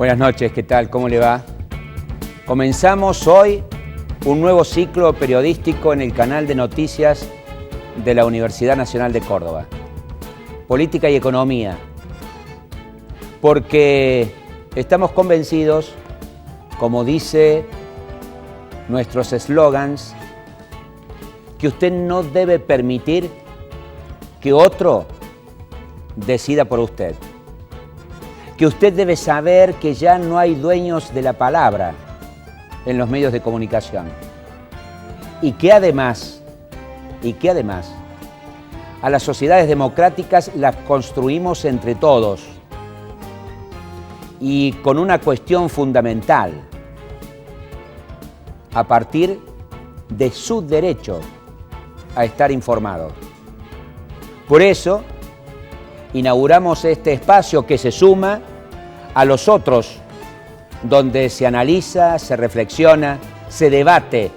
Buenas noches, ¿qué tal? ¿Cómo le va? Comenzamos hoy un nuevo ciclo periodístico en el canal de noticias de la Universidad Nacional de Córdoba. Política y economía. Porque estamos convencidos, como dice nuestros eslogans, que usted no debe permitir que otro decida por usted. Que usted debe saber que ya no hay dueños de la palabra en los medios de comunicación. Y que además, a las sociedades democráticas las construimos entre todos. Y con una cuestión fundamental, a partir de su derecho a estar informado. Por eso, inauguramos este espacio que se suma a los otros, donde se analiza, se reflexiona, se debate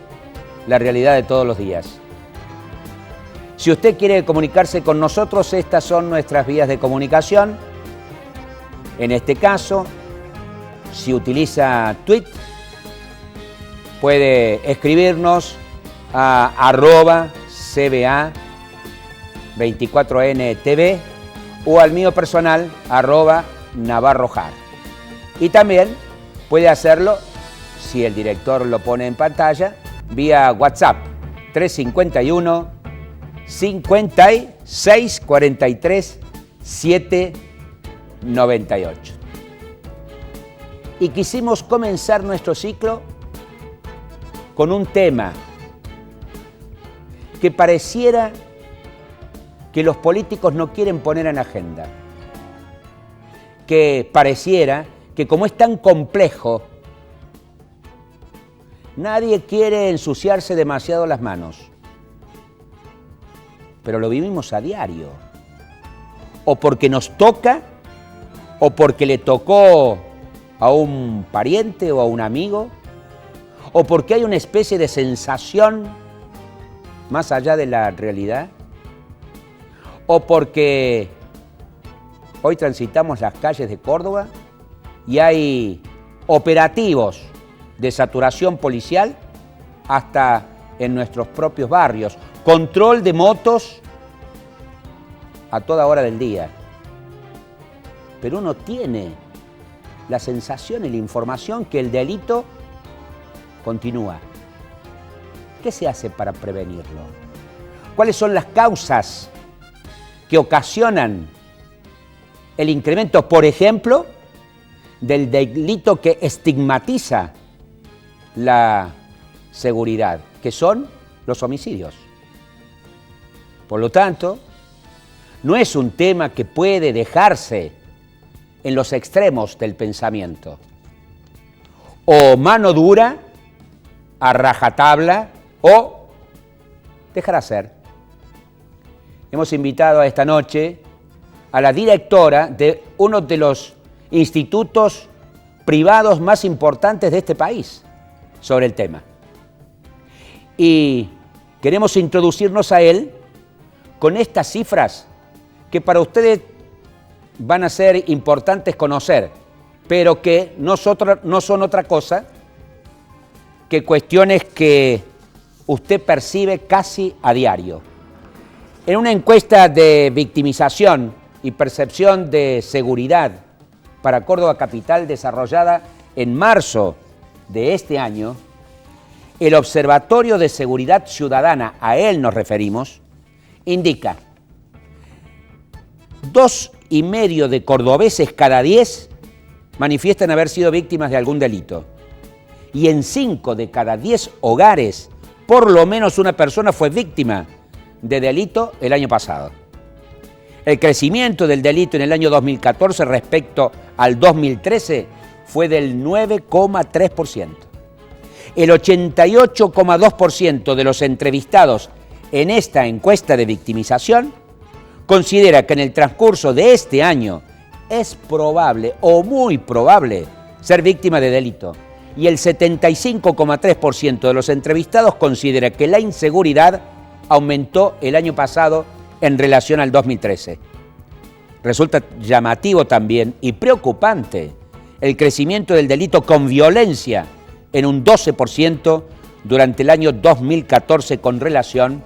la realidad de todos los días. Si usted quiere comunicarse con nosotros, estas son nuestras vías de comunicación. En este caso, si utiliza Twitter, puede escribirnos a @CBA24NTV o al mío personal, @NavarroJar. Y también puede hacerlo, si el director lo pone en pantalla, vía WhatsApp 351 56 43 798. Y quisimos comenzar nuestro ciclo con un tema que pareciera que los políticos no quieren poner en agenda, que pareciera que como es tan complejo, nadie quiere ensuciarse demasiado las manos. Pero lo vivimos a diario, o porque nos toca, o porque le tocó a un pariente o a un amigo, o porque hay una especie de sensación más allá de la realidad, o porque hoy transitamos las calles de Córdoba y hay operativos de saturación policial hasta en nuestros propios barrios, control de motos a toda hora del día. Pero uno tiene la sensación y la información que el delito continúa. ¿Qué se hace para prevenirlo? ¿Cuáles son las causas que ocasionan el incremento, por ejemplo, del delito que estigmatiza la seguridad, que son los homicidios? Por lo tanto, no es un tema que puede dejarse en los extremos del pensamiento. O mano dura, a rajatabla, o dejar hacer. Hemos invitado a esta noche a la directora de uno de los institutos privados más importantes de este país sobre el tema. Y queremos introducirnos a él con estas cifras que para ustedes van a ser importantes conocer, pero que no son otra cosa que cuestiones que usted percibe casi a diario. En una encuesta de victimización y percepción de seguridad para Córdoba Capital desarrollada en marzo de este año, el Observatorio de Seguridad Ciudadana, a él nos referimos, indica 2,5 de cordobeses cada 10 manifiestan haber sido víctimas de algún delito. Y en 5 de cada 10 hogares, por lo menos una persona fue víctima de delito el año pasado. El crecimiento del delito en el año 2014 respecto al 2013 fue del 9,3%. El 88,2% de los entrevistados en esta encuesta de victimización considera que en el transcurso de este año es probable o muy probable ser víctima de delito. Y el 75,3% de los entrevistados considera que la inseguridad aumentó el año pasado en relación al 2013. Resulta llamativo también y preocupante el crecimiento del delito con violencia en un 12% durante el año 2014 con relación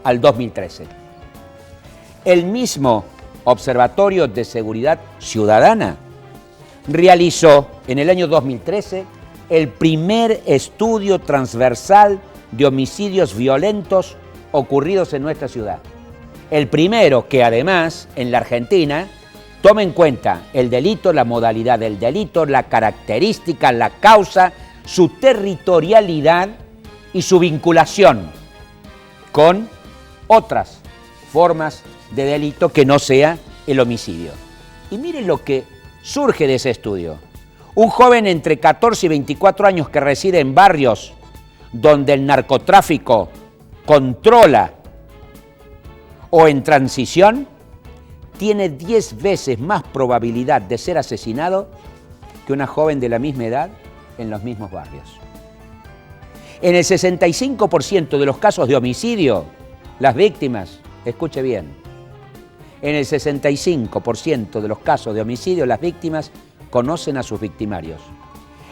al 2013. El mismo Observatorio de Seguridad Ciudadana realizó en el año 2013 el primer estudio transversal de homicidios violentos ocurridos en nuestra ciudad. El primero que además en la Argentina toma en cuenta el delito, la modalidad del delito, la característica, la causa, su territorialidad y su vinculación con otras formas de delito que no sea el homicidio. Y miren lo que surge de ese estudio. Un joven entre 14 y 24 años que reside en barrios donde el narcotráfico controla o en transición, tiene 10 veces más probabilidad de ser asesinado que una joven de la misma edad en los mismos barrios. En el 65% de los casos de homicidio, las víctimas, escuche bien, en el 65% de los casos de homicidio, las víctimas conocen a sus victimarios.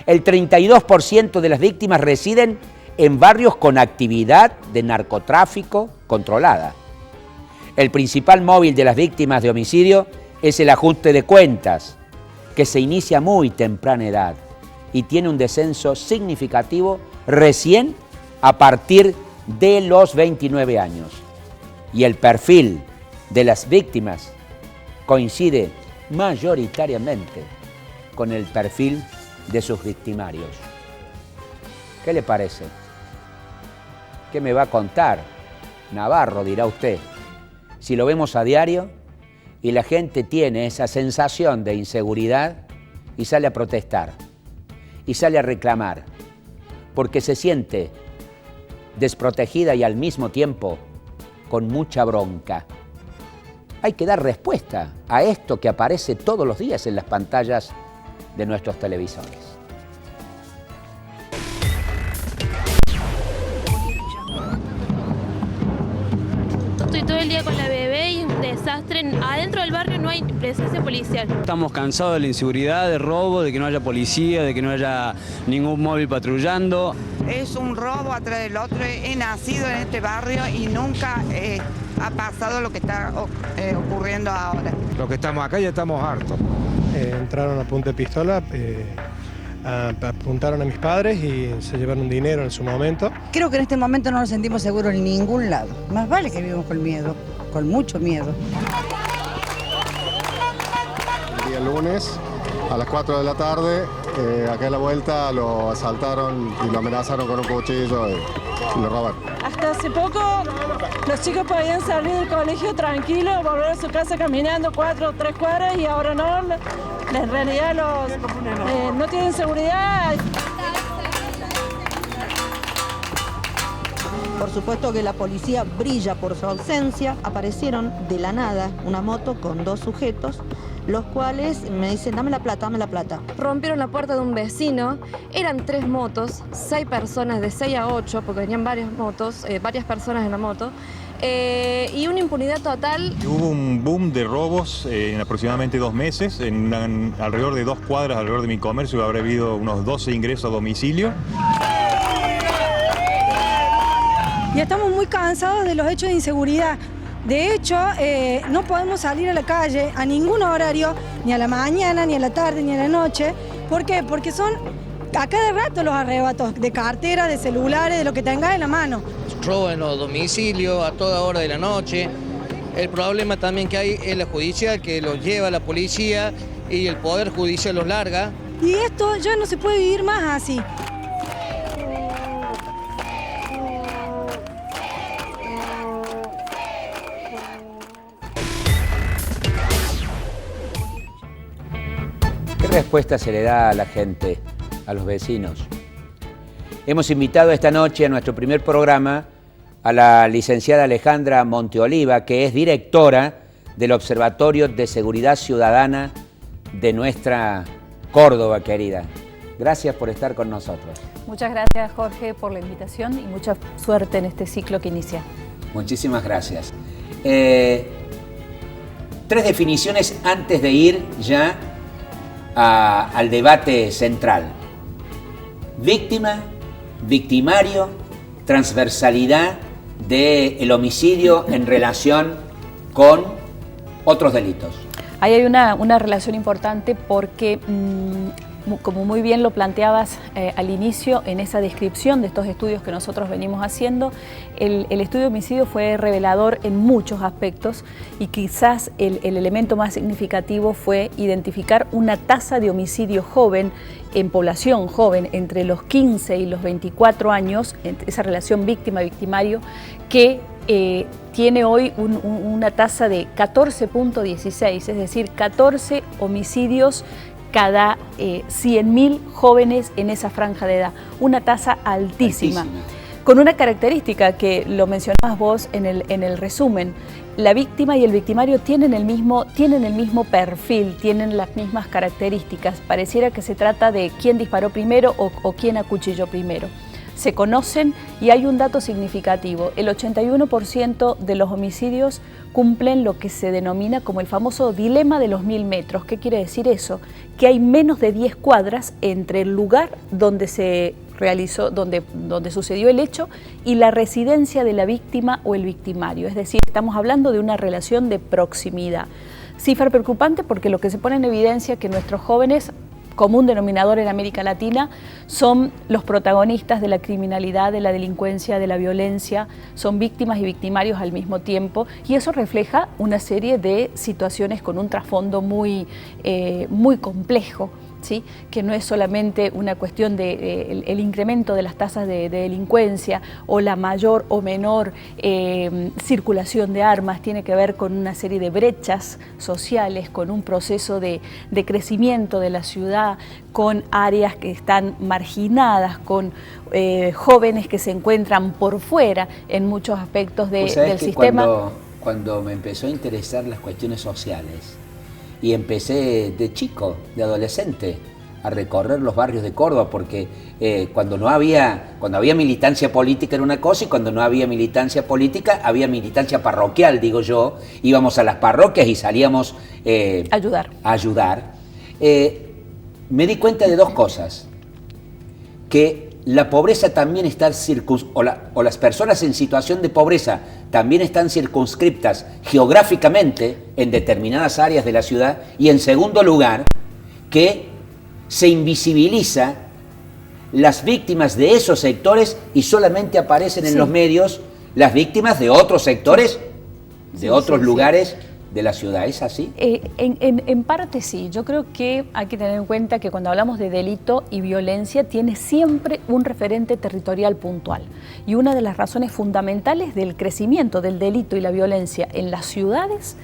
El 32% de las víctimas residen en barrios con actividad de narcotráfico controlada. El principal móvil de las víctimas de homicidio es el ajuste de cuentas, que se inicia a muy temprana edad y tiene un descenso significativo recién a partir de los 29 años. Y el perfil de las víctimas coincide mayoritariamente con el perfil de sus victimarios. ¿Qué le parece? ¿Qué me va a contar? Navarro, dirá usted. Si lo vemos a diario y la gente tiene esa sensación de inseguridad y sale a protestar y sale a reclamar porque se siente desprotegida y al mismo tiempo con mucha bronca. Hay que dar respuesta a esto que aparece todos los días en las pantallas de nuestros televisores. Estoy todo el día con la bebé y es un desastre. Adentro del barrio no hay presencia policial. Estamos cansados de la inseguridad, de robo, de que no haya policía, de que no haya ningún móvil patrullando. Es un robo atrás del otro. He nacido en este barrio y nunca ha pasado lo que está ocurriendo ahora. Los que estamos acá ya estamos hartos. Entraron a punta de pistola, apuntaron a mis padres y se llevaron dinero en su momento. Creo que en este momento no nos sentimos seguros en ningún lado. Más vale que vivimos con miedo, con mucho miedo. El día lunes a las 4 de la tarde, acá a la vuelta lo asaltaron y lo amenazaron con un cuchillo y lo robaron. Hasta hace poco los chicos podían salir del colegio tranquilos, volver a su casa caminando 4 o 3 cuadras y ahora no. En realidad no tienen seguridad. Por supuesto que la policía brilla por su ausencia. Aparecieron de la nada una moto con 2 sujetos, los cuales me dicen, dame la plata, dame la plata. Rompieron la puerta de un vecino, eran 3 motos, 6 personas de 6 a 8, porque venían varias motos, varias personas en la moto, y una impunidad total. Hubo un boom de robos en aproximadamente 2 meses, en alrededor de 2 cuadras, alrededor de mi comercio, habrá habido unos 12 ingresos a domicilio. Y estamos muy cansados de los hechos de inseguridad. De hecho, no podemos salir a la calle a ningún horario, ni a la mañana, ni a la tarde, ni a la noche. ¿Por qué? Porque son a cada rato los arrebatos de cartera, de celulares, de lo que tengas en la mano. Robo en los domicilios a toda hora de la noche. El problema también que hay es la judicial, que los lleva la policía y el poder judicial los larga. Y esto ya no se puede vivir más así. ¿Qué respuesta se le da a la gente, a los vecinos? Hemos invitado esta noche a nuestro primer programa a la licenciada Alejandra Monteoliva, que es directora del Observatorio de Seguridad Ciudadana de nuestra Córdoba querida. Gracias por estar con nosotros. Muchas gracias, Jorge, por la invitación y mucha suerte en este ciclo que inicia. Muchísimas gracias. 3 definiciones antes de ir ya al debate central. Víctima, victimario, transversalidad del homicidio en relación con otros delitos. Ahí hay una relación importante porque, como muy bien lo planteabas al inicio, en esa descripción de estos estudios que nosotros venimos haciendo, el estudio de homicidio fue revelador en muchos aspectos y quizás el elemento más significativo fue identificar una tasa de homicidio joven en población joven entre los 15 y los 24 años, esa relación víctima-victimario, que tiene hoy una tasa de 14.16, es decir, 14 homicidios cada 100.000 jóvenes en esa franja de edad, una tasa altísima. Con una característica que lo mencionabas vos en el resumen, la víctima y el victimario tienen el mismo perfil, tienen las mismas características. Pareciera que se trata de quién disparó primero o quién acuchilló primero. Se conocen y hay un dato significativo. El 81% de los homicidios cumplen lo que se denomina como el famoso dilema de los 1000 metros. ¿Qué quiere decir eso? Que hay menos de 10 cuadras entre el lugar donde se realizó, donde sucedió el hecho y la residencia de la víctima o el victimario. Es decir, estamos hablando de una relación de proximidad. Cifra preocupante porque lo que se pone en evidencia es que nuestros jóvenes, común denominador en América Latina, son los protagonistas de la criminalidad, de la delincuencia, de la violencia, son víctimas y victimarios al mismo tiempo, y eso refleja una serie de situaciones con un trasfondo muy complejo, ¿sí? Que no es solamente una cuestión de el incremento de las tasas de delincuencia o la mayor o menor circulación de armas, tiene que ver con una serie de brechas sociales, con un proceso de crecimiento de la ciudad, con áreas que están marginadas, con jóvenes que se encuentran por fuera en muchos aspectos del sistema. Cuando me empezó a interesar las cuestiones sociales, y empecé de chico, de adolescente, a recorrer los barrios de Córdoba, porque cuando había militancia política era una cosa, y cuando no había militancia política había militancia parroquial, digo yo. Íbamos a las parroquias y salíamos a ayudar. Me di cuenta de dos cosas: que la pobreza también está o las personas en situación de pobreza también están circunscriptas geográficamente en determinadas áreas de la ciudad, y en segundo lugar, que se invisibiliza las víctimas de esos sectores y solamente aparecen en los medios las víctimas de otros sectores, de otros lugares de la ciudad. ¿Es así? En parte sí. Yo creo que hay que tener en cuenta que cuando hablamos de delito y violencia tiene siempre un referente territorial puntual. Y una de las razones fundamentales del crecimiento del delito y la violencia en las ciudades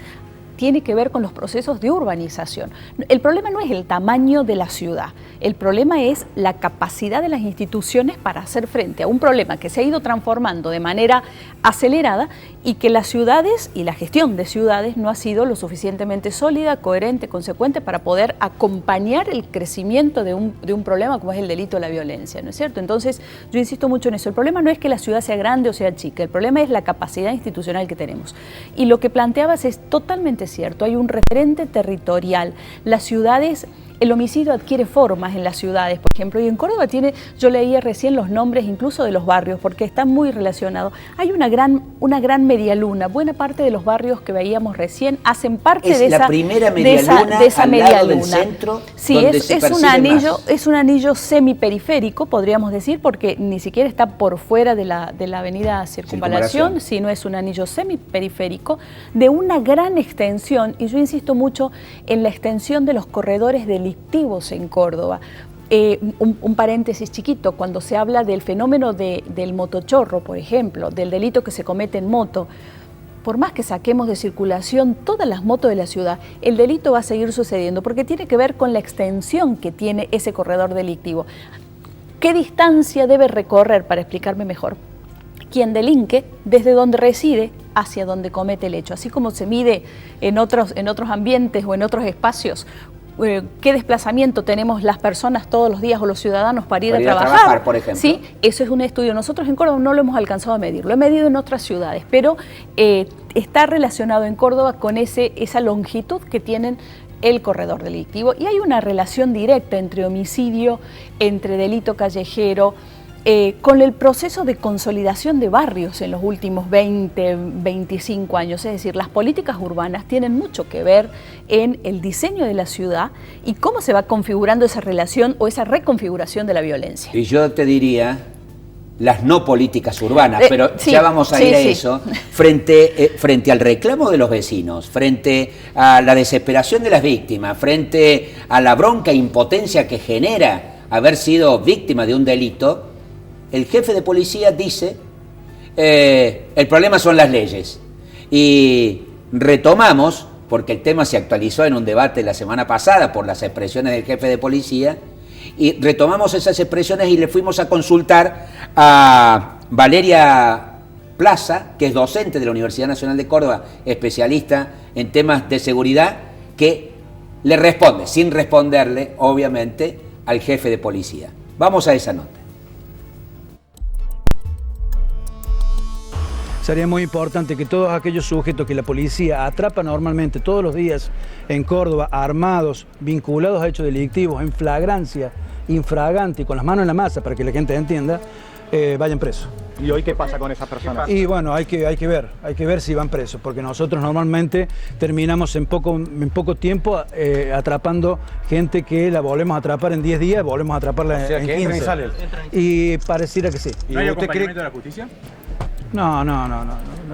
tiene que ver con los procesos de urbanización. El problema no es el tamaño de la ciudad, el problema es la capacidad de las instituciones para hacer frente a un problema que se ha ido transformando de manera acelerada y que las ciudades y la gestión de ciudades no ha sido lo suficientemente sólida, coherente, consecuente para poder acompañar el crecimiento de un problema como es el delito o la violencia, ¿no es cierto? Entonces, yo insisto mucho en eso. El problema no es que la ciudad sea grande o sea chica, el problema es la capacidad institucional que tenemos. Y lo que planteabas es totalmente cierto, hay un referente territorial. Las ciudades, el homicidio adquiere formas en las ciudades, por ejemplo, y en Córdoba yo leía recién los nombres incluso de los barrios, porque están muy relacionados. Hay una gran medialuna, buena parte de los barrios que veíamos recién hacen parte de esa primera medialuna de esa medialuna del centro. Sí, es un anillo semiperiférico, podríamos decir, porque ni siquiera está por fuera de la avenida Circunvalación, sino es un anillo semiperiférico de una gran extensión, y yo insisto mucho en la extensión de los corredores delictivos en Córdoba. Un paréntesis chiquito, cuando se habla del fenómeno del motochorro, por ejemplo, del delito que se comete en moto, por más que saquemos de circulación todas las motos de la ciudad, el delito va a seguir sucediendo porque tiene que ver con la extensión que tiene ese corredor delictivo. ¿Qué distancia debe recorrer, para explicarme mejor, quien delinque desde donde reside hacia donde comete el hecho? Así como se mide en otros ambientes o en otros espacios qué desplazamiento tenemos las personas todos los días o los ciudadanos para ir a trabajar, por ejemplo. Sí, eso es un estudio. Nosotros en Córdoba no lo hemos alcanzado a medir, lo he medido en otras ciudades, pero está relacionado en Córdoba con esa longitud que tienen el corredor delictivo, y hay una relación directa entre homicidio, entre delito callejero, con el proceso de consolidación de barrios en los últimos 20, 25 años. Es decir, las políticas urbanas tienen mucho que ver en el diseño de la ciudad y cómo se va configurando esa relación o esa reconfiguración de la violencia. Y yo te diría las no políticas urbanas, pero sí, ya vamos a ir a eso, frente al reclamo de los vecinos, frente a la desesperación de las víctimas, frente a la bronca e impotencia que genera haber sido víctima de un delito. El jefe de policía dice, el problema son las leyes. Y retomamos, porque el tema se actualizó en un debate la semana pasada por las expresiones del jefe de policía, y retomamos esas expresiones y le fuimos a consultar a Valeria Plaza, que es docente de la Universidad Nacional de Córdoba, especialista en temas de seguridad, que le responde, sin responderle, obviamente, al jefe de policía. Vamos a esa nota. Sería muy importante que todos aquellos sujetos que la policía atrapa normalmente todos los días en Córdoba, armados, vinculados a hechos delictivos, en flagrancia, infragante y con las manos en la masa, para que la gente entienda, vayan presos. ¿Y hoy qué pasa con esas personas? Y bueno, hay que ver si van presos, porque nosotros normalmente terminamos en poco tiempo atrapando gente que la volvemos a atrapar en 10 días, volvemos a atraparla en 15. Y sale. Y pareciera que sí. ¿No hay acompañamiento de la justicia? No.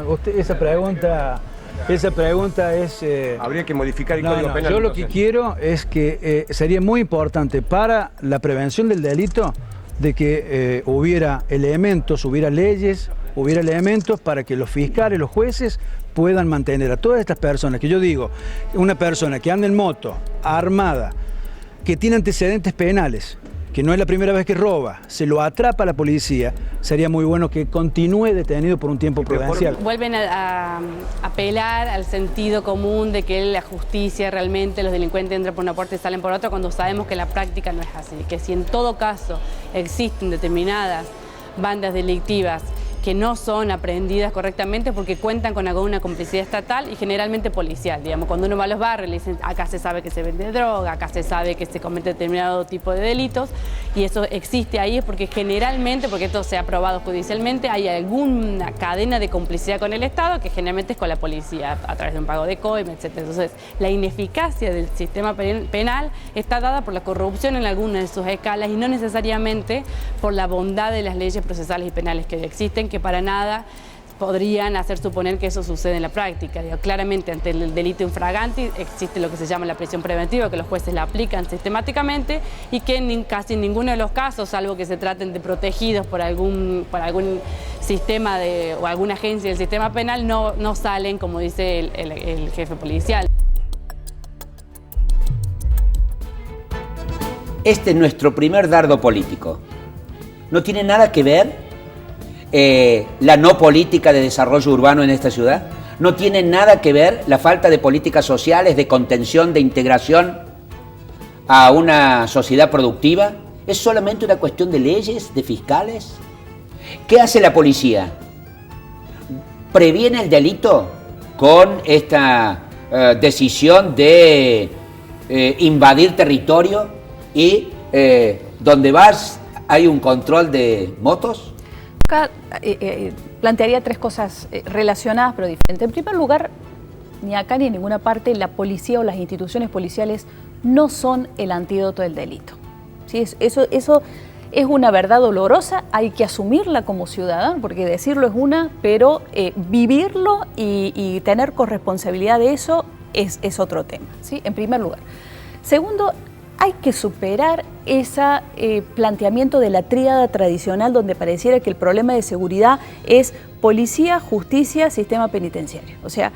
Usted, esa pregunta es... Habría que modificar el Código Penal. Yo lo que quiero es que sería muy importante para la prevención del delito de que hubiera elementos, hubiera leyes, hubiera elementos para que los fiscales, los jueces puedan mantener a todas estas personas, que yo digo, una persona que anda en moto, armada, que tiene antecedentes penales, que no es la primera vez que roba, se lo atrapa la policía, sería muy bueno que continúe detenido por un tiempo prudencial. Vuelven a apelar al sentido común de que la justicia realmente, los delincuentes entran por una puerta y salen por otra, cuando sabemos que la práctica no es así, que si en todo caso existen determinadas bandas delictivas que no son aprehendidas correctamente porque cuentan con alguna complicidad estatal y generalmente policial. Digamos, cuando uno va a los barrios le dicen, acá se sabe que se vende droga, acá se sabe que se comete determinado tipo de delitos, y eso existe ahí es porque generalmente, porque esto se ha probado judicialmente, hay alguna cadena de complicidad con el Estado que generalmente es con la policía a través de un pago de coima, etc. Entonces, la ineficacia del sistema penal está dada por la corrupción en algunas de sus escalas y no necesariamente por la bondad de las leyes procesales y penales que hoy existen, que para nada podrían hacer suponer que eso sucede en la práctica. Digo, claramente ante el delito infragante existe lo que se llama la prisión preventiva, que los jueces la aplican sistemáticamente y que en casi ninguno de los casos, salvo que se traten de protegidos por algún sistema o alguna agencia del sistema penal, no salen, como dice el jefe policial. Este es nuestro primer dardo político. No tiene nada que ver la no política de desarrollo urbano en esta ciudad. No tiene nada que ver la falta de políticas sociales, de contención, de integración a una sociedad productiva. Es solamente una cuestión de leyes, de fiscales. ¿Qué hace la policía? ¿Previene el delito con esta decisión de invadir territorio y donde vas hay un control de motos? Acá plantearía tres cosas relacionadas pero diferentes. En primer lugar, ni acá ni en ninguna parte la policía o las instituciones policiales no son el antídoto del delito. ¿Sí? Eso es una verdad dolorosa, hay que asumirla como ciudadano, porque decirlo es una, pero vivirlo y tener corresponsabilidad de eso es otro tema, ¿sí? En primer lugar. Segundo, hay que superar ese planteamiento de la tríada tradicional donde pareciera que el problema de seguridad es policía, justicia, sistema penitenciario. O sea,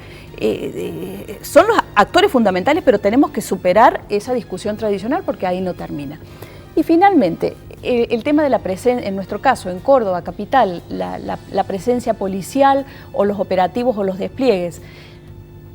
son los actores fundamentales, pero tenemos que superar esa discusión tradicional porque ahí no termina. Y finalmente, el tema de la presencia, en nuestro caso, en Córdoba, capital, la presencia policial o los operativos o los despliegues.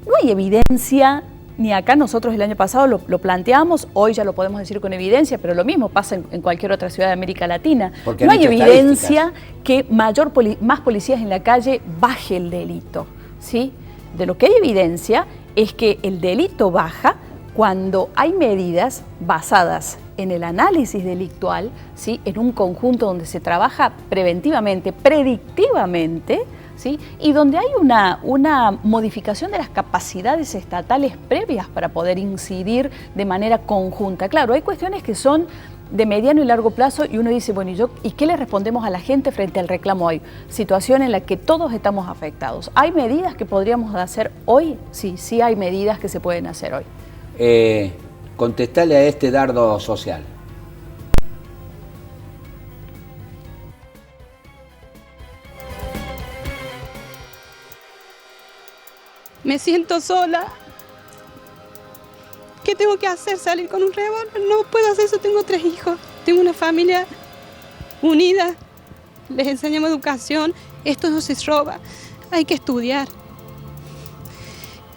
No hay evidencia. Ni acá nosotros el año pasado lo planteamos, hoy ya lo podemos decir con evidencia, pero lo mismo pasa en cualquier otra ciudad de América Latina. Porque no hay evidencia que más policías en la calle baje el delito, ¿sí? De lo que hay evidencia es que el delito baja cuando hay medidas basadas en el análisis delictual, ¿sí? En un conjunto donde se trabaja preventivamente, predictivamente, ¿sí? Y donde hay una modificación de las capacidades estatales previas para poder incidir de manera conjunta. Claro, hay cuestiones que son de mediano y largo plazo y uno dice, bueno, ¿y qué le respondemos a la gente frente al reclamo hoy? Situación en la que todos estamos afectados. ¿Hay medidas que podríamos hacer hoy? Sí, sí hay medidas que se pueden hacer hoy. Contestale a este dardo social. Me siento sola. ¿Qué tengo que hacer? ¿Salir con un revólver? No puedo hacer eso, tengo 3 hijos. Tengo una familia unida. Les enseñamos educación. Esto no se roba. Hay que estudiar.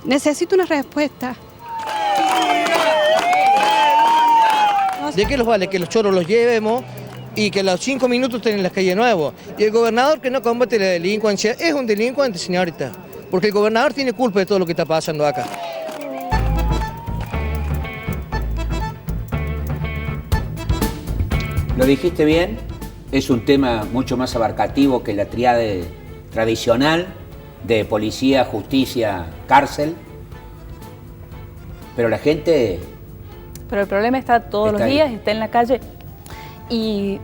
Necesito una respuesta. ¿De qué los vale que los choros los llevemos y que a los 5 minutos estén en la calle de nuevo? Y el gobernador que no combate la delincuencia es un delincuente, señorita. Porque el gobernador tiene culpa de todo lo que está pasando acá. Lo dijiste bien, es un tema mucho más abarcativo que la tríade tradicional de policía, justicia, cárcel. Pero la gente... Pero el problema está todos los días, está en la calle y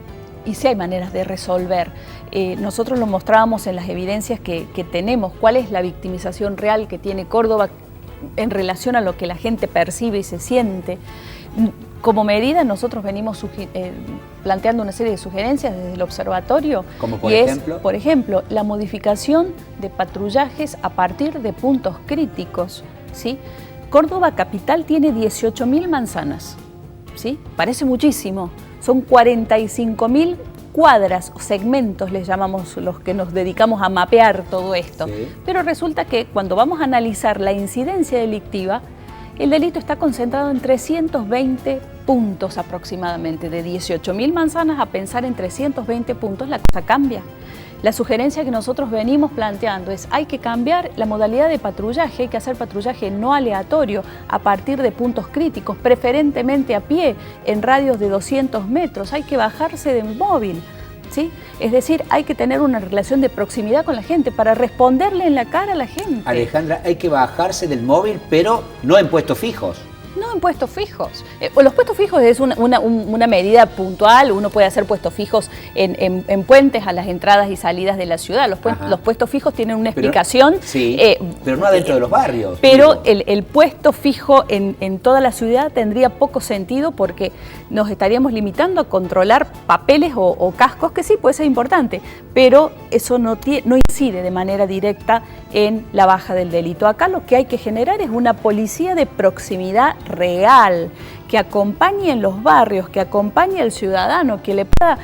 sí hay maneras de resolver. Nosotros lo mostrábamos en las evidencias que tenemos, cuál es la victimización real que tiene Córdoba en relación a lo que la gente percibe y se siente. Como medida nosotros venimos planteando una serie de sugerencias desde el observatorio. ¿Como por ejemplo? Por ejemplo, la modificación de patrullajes a partir de puntos críticos, ¿sí? Córdoba capital tiene 18.000 manzanas, ¿sí? Parece muchísimo, son 45.000 cuadras o segmentos, les llamamos los que nos dedicamos a mapear todo esto. Sí. Pero resulta que cuando vamos a analizar la incidencia delictiva, el delito está concentrado en 320 puntos aproximadamente. De 18.000 manzanas a pensar en 320 puntos, la cosa cambia. La sugerencia que nosotros venimos planteando es hay que cambiar la modalidad de patrullaje, hay que hacer patrullaje no aleatorio a partir de puntos críticos, preferentemente a pie, en radios de 200 metros, hay que bajarse del móvil, ¿sí? Es decir, hay que tener una relación de proximidad con la gente para responderle en la cara a la gente. Alejandra, hay que bajarse del móvil, pero no en puestos fijos. No en puestos fijos. Los puestos fijos es una medida puntual, uno puede hacer puestos fijos en puentes a las entradas y salidas de la ciudad. Los puestos fijos tienen una explicación. Sí, pero no adentro de los barrios. Pero el puesto fijo en toda la ciudad tendría poco sentido porque nos estaríamos limitando a controlar papeles o cascos, que sí puede ser importante, pero eso no incide de manera directa en la baja del delito. Acá lo que hay que generar es una policía de proximidad real, que acompañe en los barrios, que acompañe al ciudadano, que le pueda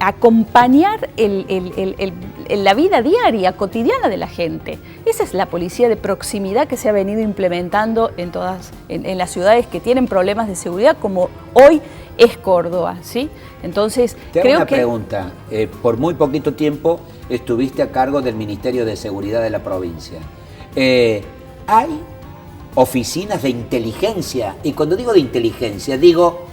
acompañar la vida diaria, cotidiana de la gente. Esa es la policía de proximidad que se ha venido implementando en las ciudades que tienen problemas de seguridad, como hoy es Córdoba, ¿sí? Entonces, te hago una pregunta. Por muy poquito tiempo estuviste a cargo del Ministerio de Seguridad de la provincia. ¿Hay oficinas de inteligencia? Y cuando digo de inteligencia, digo,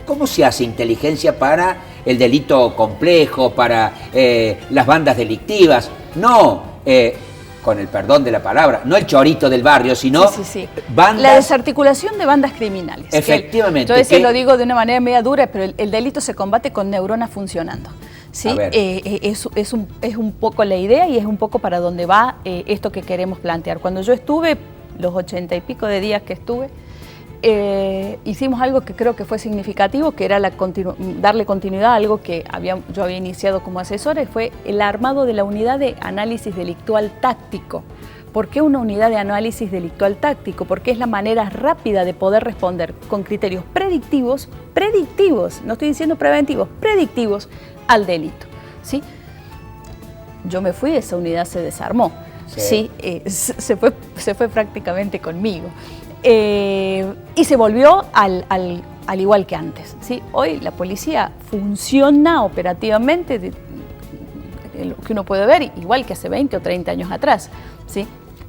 ¿cómo se hace inteligencia para el delito complejo, para las bandas delictivas? No, con el perdón de la palabra, no el chorito del barrio, sino bandas... La desarticulación de bandas criminales. Efectivamente. Yo a veces lo digo de una manera media dura, pero el delito se combate con neuronas funcionando. ¿Sí? Es un poco la idea y es un poco para donde va esto que queremos plantear. Cuando yo estuve, los 80 y pico de días que estuve, hicimos algo que creo que fue significativo, que era darle continuidad a algo que yo había iniciado como asesora, y fue el armado de la unidad de análisis delictual táctico. ¿Por qué una unidad de análisis delictual táctico? Porque es la manera rápida de poder responder con criterios predictivos, no estoy diciendo preventivos, predictivos al delito, ¿sí? Yo me fui, esa unidad se desarmó, ¿sí? Se fue prácticamente conmigo. Y se volvió al igual que antes, ¿sí? Hoy la policía funciona operativamente, lo que uno puede ver, igual que hace 20 o 30 años atrás, ¿sí?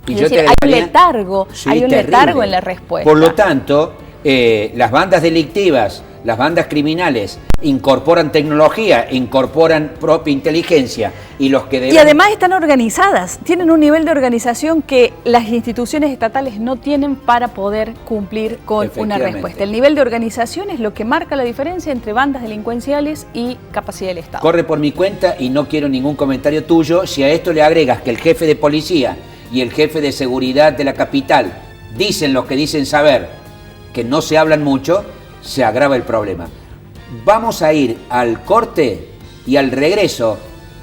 Y Es yo decir, te hay un agregaría- letargo, Sí, hay un terrible. letargo en la respuesta. Por lo tanto, las bandas delictivas, las bandas criminales incorporan tecnología, incorporan propia inteligencia y los que Y además están organizadas, tienen un nivel de organización que las instituciones estatales no tienen para poder cumplir con una Efectivamente. respuesta. El nivel de organización es lo que marca la diferencia entre bandas delincuenciales y capacidad del Estado. corre por mi cuenta y no quiero ningún comentario tuyo. Si a esto le agregas que el jefe de policía y el jefe de seguridad de la capital dicen lo que dicen saber, que no se hablan mucho, se agrava el problema. Vamos a ir al corte y al regreso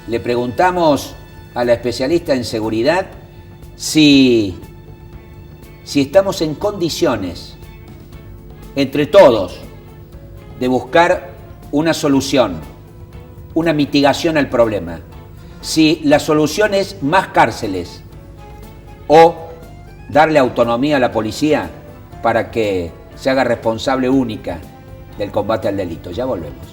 le preguntamos a la especialista en seguridad si estamos en condiciones, entre todos, de buscar una solución, una mitigación al problema. Si la solución es más cárceles o darle autonomía a la policía para que se haga responsable única del combate al delito. Ya volvemos.